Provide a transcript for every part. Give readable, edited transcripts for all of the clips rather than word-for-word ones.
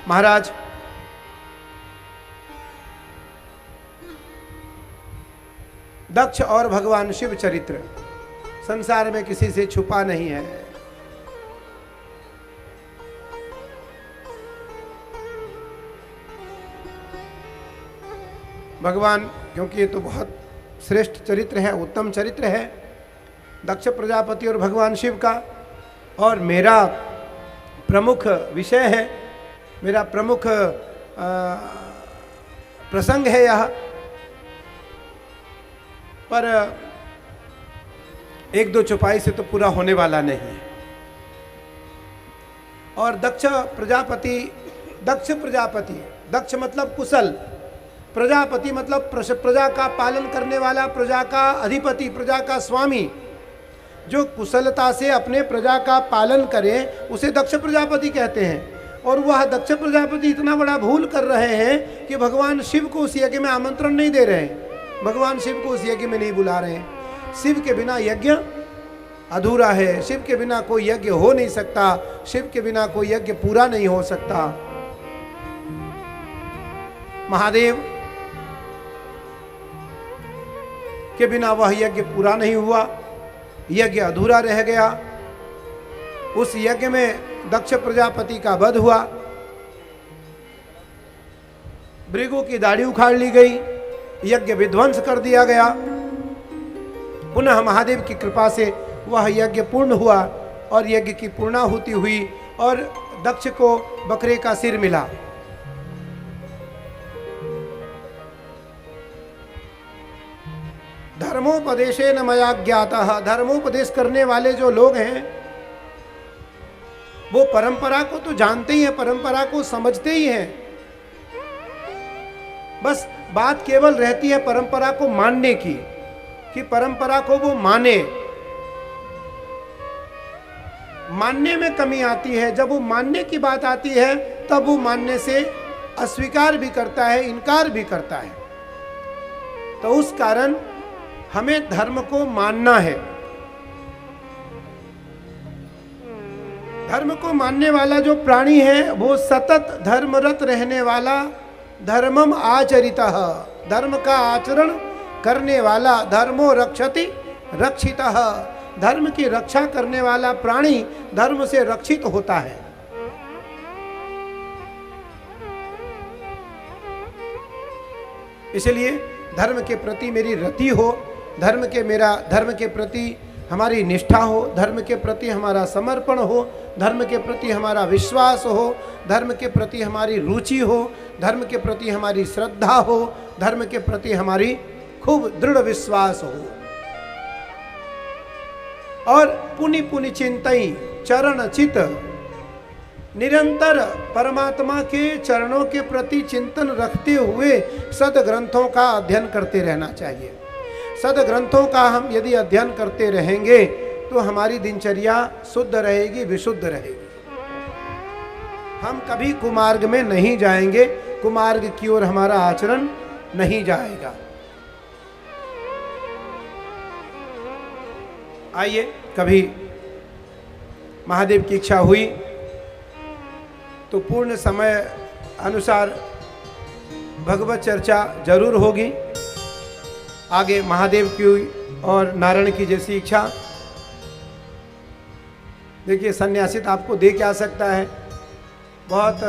महाराज, दक्ष और भगवान शिव चरित्र संसार में किसी से छुपा नहीं है। भगवान, क्योंकि ये तो बहुत श्रेष्ठ चरित्र है, उत्तम चरित्र है दक्ष प्रजापति और भगवान शिव का, और मेरा प्रमुख विषय है, मेरा प्रमुख प्रसंग है यह। पर एक दो चौपाई से तो पूरा होने वाला नहीं है। और दक्ष प्रजापति, दक्ष मतलब कुशल, प्रजापति मतलब प्रजा का पालन करने वाला, प्रजा का अधिपति, प्रजा का स्वामी। जो कुशलता से अपने प्रजा का पालन करे उसे दक्ष प्रजापति कहते हैं। और वह दक्ष प्रजापति इतना बड़ा भूल कर रहे हैं कि भगवान शिव को उस यज्ञ में आमंत्रण नहीं दे रहे हैं, भगवान शिव को उस यज्ञ में नहीं बुला रहे हैं। शिव के बिना यज्ञ अधूरा है, शिव के बिना कोई यज्ञ हो नहीं सकता, शिव के बिना कोई यज्ञ पूरा नहीं हो सकता। महादेव के बिना वह यज्ञ पूरा नहीं हुआ, यज्ञ अधूरा रह गया। उस यज्ञ में दक्ष प्रजापति का वध हुआ, भृगु की दाढ़ी उखाड़ ली गई, यज्ञ विध्वंस कर दिया गया। पुनः महादेव की कृपा से वह यज्ञ पूर्ण हुआ और यज्ञ की पूर्णाहुति हुई और दक्ष को बकरे का सिर मिला। धर्मोपदेशेन मया ज्ञातः, धर्मोपदेश करने वाले जो लोग हैं वो परंपरा को तो जानते ही हैं, परंपरा को समझते ही हैं, बस बात केवल रहती है परंपरा को मानने की, कि परंपरा को वो मानने में कमी आती है। जब वो मानने की बात आती है तब वो मानने से अस्वीकार भी करता है, इनकार भी करता है। तो उस कारण हमें धर्म को मानना है। धर्म को मानने वाला जो प्राणी है वो सतत धर्मरत रहने वाला, धर्मम आचरितः, धर्म का आचरण करने वाला, धर्मो रक्षति रक्षितः, धर्म की रक्षा करने वाला प्राणी धर्म से रक्षित होता है। इसलिए धर्म के प्रति मेरी रति हो, धर्म के प्रति हमारी निष्ठा हो, धर्म के प्रति हमारा समर्पण हो, धर्म के प्रति हमारा विश्वास हो, धर्म के प्रति हमारी रुचि हो, धर्म के प्रति हमारी श्रद्धा हो, धर्म के प्रति हमारी खूब दृढ़ विश्वास हो। और पुनि पुनि चिंतई चरण चित, निरंतर परमात्मा के चरणों के प्रति चिंतन रखते हुए सदग्रंथों का अध्ययन करते रहना चाहिए। सदग्रंथों का हम यदि अध्ययन करते रहेंगे तो हमारी दिनचर्या शुद्ध रहेगी, विशुद्ध रहेगी। हम कभी कुमार्ग में नहीं जाएंगे, कुमार्ग की ओर हमारा आचरण नहीं जाएगा। आइए, कभी महादेव की इच्छा हुई तो पूर्ण समय अनुसार भगवत चर्चा जरूर होगी। आगे महादेव की और नारायण की जैसी इच्छा। देखिए, सन्यासित आपको दे क्या सकता है, बहुत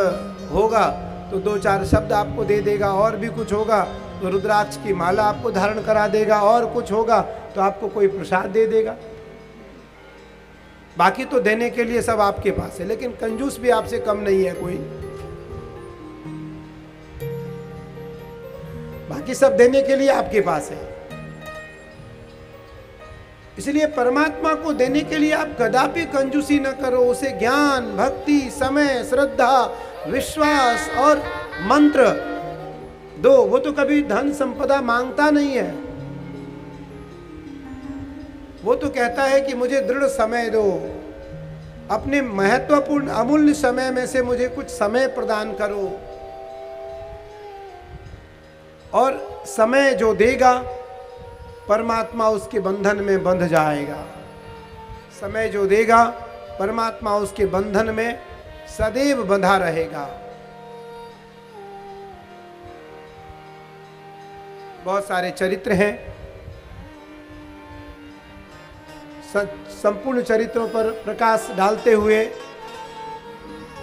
होगा तो दो चार शब्द आपको दे देगा, और भी कुछ होगा तो रुद्राक्ष की माला आपको धारण करा देगा, और कुछ होगा तो आपको कोई प्रसाद दे देगा। बाकी तो देने के लिए सब आपके पास है, लेकिन कंजूस भी आपसे कम नहीं है कोई। बाकी सब देने के लिए आपके पास है। इसलिए परमात्मा को देने के लिए आप कदापि कंजूसी न करो। उसे ज्ञान, भक्ति, समय, श्रद्धा, विश्वास और मंत्र दो। वो तो कभी धन संपदा मांगता नहीं है, वो तो कहता है कि मुझे दृढ़ समय दो, अपने महत्वपूर्ण अमूल्य समय में से मुझे कुछ समय प्रदान करो। और समय जो देगा परमात्मा उसके बंधन में बंध जाएगा। समय जो देगा परमात्मा उसके बंधन में सदैव बंधा रहेगा। बहुत सारे चरित्र हैं। संपूर्ण चरित्रों पर प्रकाश डालते हुए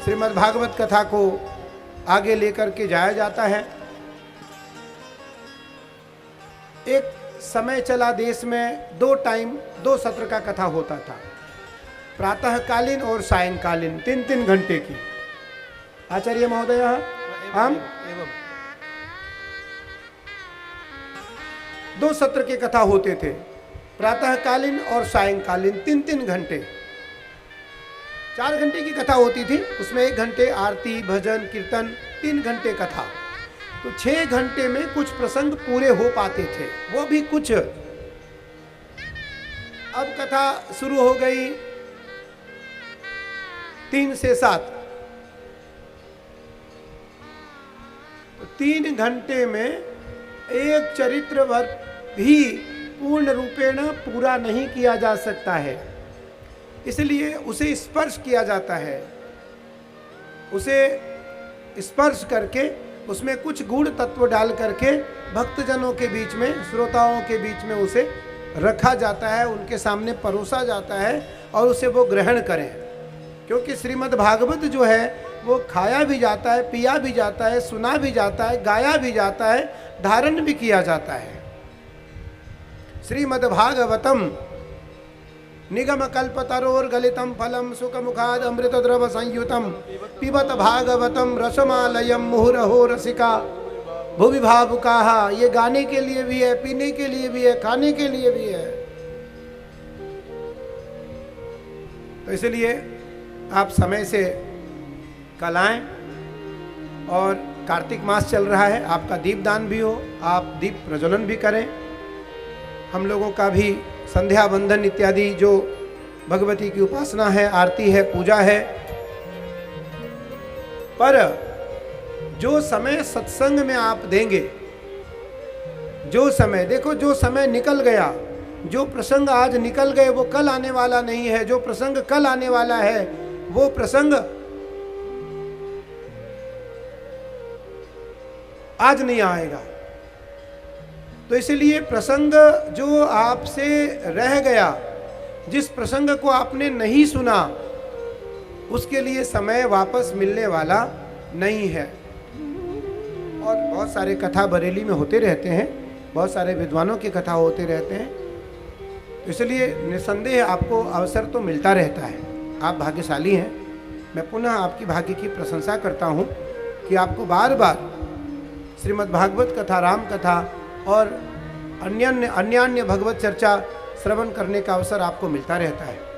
श्रीमद् भागवत कथा को आगे लेकर के जाया जाता है। एक समय चला देश में, दो सत्र का कथा होता था, प्रातःकालीन और सायंकालीन, 3-3 घंटे की। आचार्य महोदय, हम 2 सत्र के कथा होते थे, प्रातःकालीन और सायंकालीन, 3-3 घंटे। 4 घंटे की कथा होती थी, उसमें 1 घंटे आरती, भजन, कीर्तन, 3 घंटे कथा। तो 6 घंटे में कुछ प्रसंग पूरे हो पाते थे, वो भी कुछ। अब कथा शुरू हो गई 3 से 7, तो 3 घंटे में एक चरित्र भर भी पूर्ण रूपेण पूरा नहीं किया जा सकता है, इसलिए उसे स्पर्श किया जाता है। उसे स्पर्श करके उसमें कुछ गूढ़ तत्व डाल करके भक्तजनों के बीच में, श्रोताओं के बीच में उसे रखा जाता है, उनके सामने परोसा जाता है और उसे वो ग्रहण करें। क्योंकि श्रीमद् भागवत जो है वो खाया भी जाता है, पिया भी जाता है, सुना भी जाता है, गाया भी जाता है, धारण भी किया जाता है। श्रीमद् भागवतम निगम कल्पतरोर गलितम फलम सुख मुखाद अमृत द्रव संयुतम पिबत भागवतम रसमालयम मुहुरहो रसिका भुवि भावुकाहा। ये गाने के लिए भी है, पीने के लिए भी है, खाने के लिए भी है। तो इसलिए आप समय से कल आएं। और कार्तिक मास चल रहा है, आपका दीपदान भी हो, आप दीप प्रज्वलन भी करें। हम लोगों का भी संध्या वंदन इत्यादि जो भगवती की उपासना है, आरती है, पूजा है। पर जो समय सत्संग में आप देंगे, जो समय देखो, जो समय निकल गया, जो प्रसंग आज निकल गए वो कल आने वाला नहीं है। जो प्रसंग कल आने वाला है वो प्रसंग आज नहीं आएगा। तो इसलिए प्रसंग जो आपसे रह गया, जिस प्रसंग को आपने नहीं सुना, उसके लिए समय वापस मिलने वाला नहीं है। और बहुत सारे कथा बरेली में होते रहते हैं, बहुत सारे विद्वानों की कथा होते रहते हैं। तो इसलिए निसंदेह आपको अवसर तो मिलता रहता है, आप भाग्यशाली हैं। मैं पुनः आपकी भाग्य की प्रशंसा करता हूँ कि आपको बार बार श्रीमद् भागवत कथा, राम कथा और अन्य भगवत चर्चा श्रवण करने का अवसर आपको मिलता रहता है।